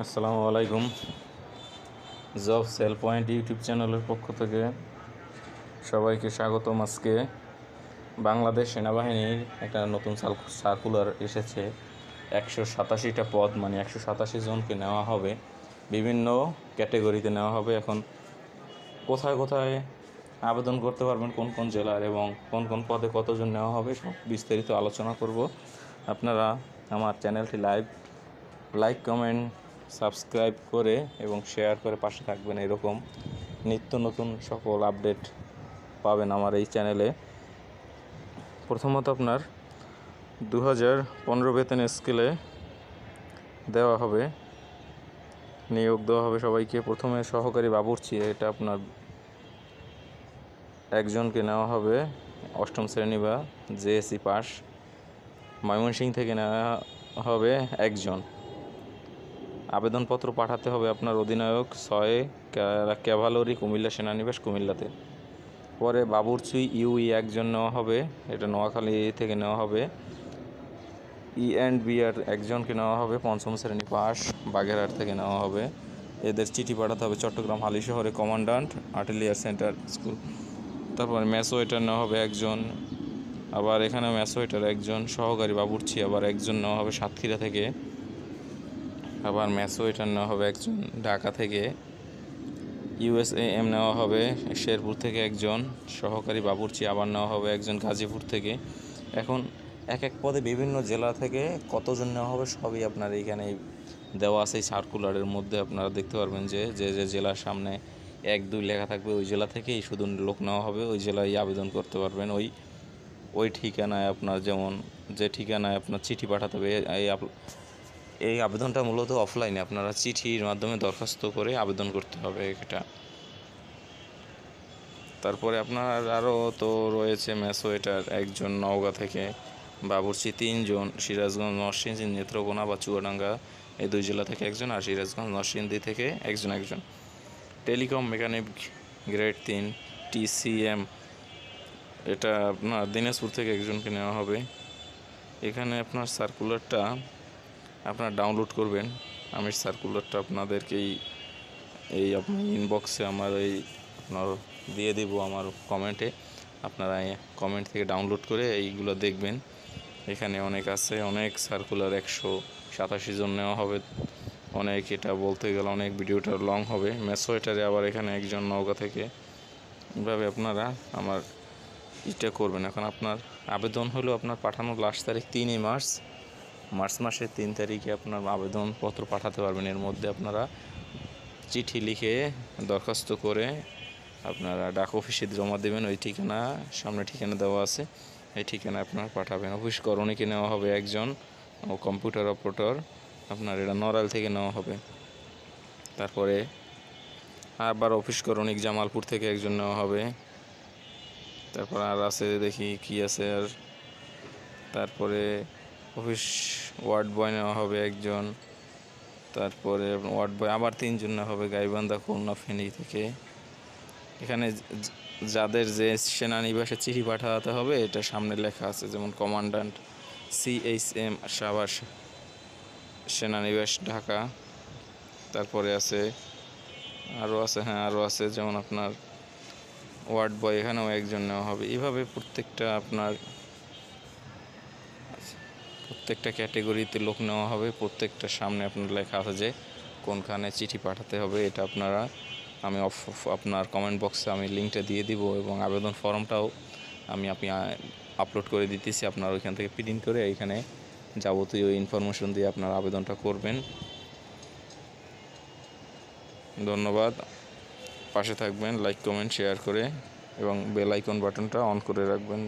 আসসালামু আলাইকুম। Job sell point YouTube চ্যানেলের পক্ষ থেকে সবাইকে স্বাগতম। আজকে বাংলাদেশ সেনাবাহিনীর একটা নতুন সার্কুলার এসেছে। 187টা পদ, মানে 187 জনকে নেওয়া হবে, বিভিন্ন ক্যাটেগরিতে নেওয়া হবে। এখন কোথায় কোথায় আবেদন করতে পারবেন, কোন কোন জেলার এবং কোন কোন পদে কতজন নেওয়া হবে, সব বিস্তারিত আলোচনা করব। আপনারা আমার চ্যানেলটি লাইক কমেন্ট সাবস্ক্রাইব করে এবং শেয়ার করে পাশে থাকবেন। এরকম নিত্য নতুন সকল আপডেট পাবেন আমার এই চ্যানেলে। প্রথমত আপনার 2015 বেতন স্কেলে দেওয়া হবে, নিয়োগ দেওয়া হবে সবাইকে। প্রথমে সহকারী বাবুর্চি, এটা আপনার একজনকে নেওয়া হবে, 8ম শ্রেণী বা জেএসসি পাস। ময়মনসিংহ থেকে নেওয়া হবে একজন। আবেদনপত্র পাঠাতে হবে আপনার অধিনায়ক 6 ক্যাভালরি, কুমিল্লা সেনানিবাস, কুমিল্লাতে। পরে বাবুর্চি ইউই একজন নেওয়া হবে, এটা নোয়াখালী থেকে নেওয়া হবে। E&B একজনকে নেওয়া হবে, 5ম শ্রেণী পাস, বাগেরহাট থেকে নেওয়া হবে। এদের চিঠি পাঠাতে হবে চট্টগ্রাম হালি শহরে কমান্ড্যান্ট আর্টিলারি সেন্টার স্কুল। তারপর ম্যাসওয়েটার নেওয়া হবে একজন, আবার এখানে ম্যাসওয়েটার একজন। সহকারী বাবুর্চি আবার একজন নেওয়া হবে সাতক্ষীরা থেকে, আবার ম্যাসওয়েটার নেওয়া হবে একজন ঢাকা থেকে। USAM নেওয়া হবে শেরপুর থেকে একজন। সহকারী বাবুর্চি আবার নেওয়া হবে একজন গাজীপুর থেকে। এখন এক এক পদে বিভিন্ন জেলা থেকে কতজন নেওয়া হবে সবই আপনার এইখানে দেওয়া আছে। এই সার্কুলারের মধ্যে আপনারা দেখতে পারবেন যে যে যে জেলার সামনে 1-2 লেখা থাকবে, ওই জেলা থেকেই শুধু লোক নেওয়া হবে, ওই জেলায় আবেদন করতে পারবেন। ওই ঠিকানায় আপনার, যেমন যে ঠিকানায় আপনার চিঠি পাঠাতে হবে। এই আবেদনটা মূলত অফলাইনে, আপনারা চিঠির মাধ্যমে দরখাস্ত করে আবেদন করতে হবে এটা। তারপরে আপনার আরও তো রয়েছে ম্যাসওয়েটার একজন নওগাঁ থেকে, বাবুর্চি 3 জন, সিরাজগঞ্জ, নরসিংদী, নেত্রকোনা বা চুয়াডাঙ্গা এই 2 জেলা থেকে একজন, আর সিরাজগঞ্জ, নরসিংদী থেকে একজন। টেলিকম মেকানিক গ্রেড 3 TCM, এটা আপনার দিনাজপুর থেকে একজনকে নেওয়া হবে। এখানে আপনার সার্কুলারটা আপনার ডাউনলোড করবেন। আমি সার্কুলারটা আপনাদেরকেই এই আপনার ইনবক্সে আমার আপনার দিয়ে দেব, আমার কমেন্টে। আপনারা কমেন্ট থেকে ডাউনলোড করে এইগুলো দেখবেন। এখানে অনেক আছে, অনেক সার্কুলার, 187 জন নেওয়া হবে অনেক। এটা বলতে গেলে অনেক ভিডিওটা লং হবে। ম্যাসওয়েটারে আবার এখানে একজন নওগাঁ থেকে। এভাবে আপনারা আমার এটা করবেন। এখন আপনার আবেদন হলো আপনার পাঠানোর লাস্ট তারিখ 3 মার্চ মাসের 3 তারিখে আপনার আবেদনপত্র পাঠাতে পারবেন। এর মধ্যে আপনারা চিঠি লিখে দরখাস্ত করে আপনারা ডাক অফিসে জমা দেবেন। ওই ঠিকানা, সামনে ঠিকানা দেওয়া আছে, এই ঠিকানায় আপনারা পাঠাবেন। অফিস করণিকে নেওয়া হবে একজন, ও কম্পিউটার অপারেটর আপনার, এটা নড়াইল থেকে নেওয়া হবে। তারপরে আবার অফিস করণিক জামালপুর থেকে একজন নেওয়া হবে। তারপর আর আছে, দেখি কি আছে আর। তারপরে অফিস ওয়ার্ড বয় নেওয়া হবে একজন। তারপরে ওয়ার্ড বয় আবার 3 জন নেওয়া হবে, গাইবান্ধা, খুলনা, ফেনী থেকে। এখানে যাদের যে সেনানিবাসে চিঠি পাঠাতে হবে এটা সামনে লেখা আছে, যেমন কমান্ড্যান্ট CHM সাভার সেনানিবাস ঢাকা। তারপরে আছে আরও আছে, যেমন আপনার ওয়ার্ড বয়, এখানেও একজন নেওয়া হবে। এইভাবে প্রত্যেকটা ক্যাটেগরিতে লোক নেওয়া হবে। প্রত্যেকটা সামনে আপনার লেখা আছে যে কোনখানে চিঠি পাঠাতে হবে। এটা আমি আপনার কমেন্ট বক্সে আমি লিঙ্কটা দিয়ে দিব, এবং আবেদন ফর্মটাও আমি আপলোড করে দিতেছি। আপনার ওইখান থেকে প্রিন্ট করে এইখানে যাবতীয় ইনফরমেশন দিয়ে আপনার আবেদনটা করবেন। ধন্যবাদ। পাশে থাকবেন, লাইক কমেন্ট শেয়ার করে, এবং বেল আইকন বাটনটা অন করে রাখবেন।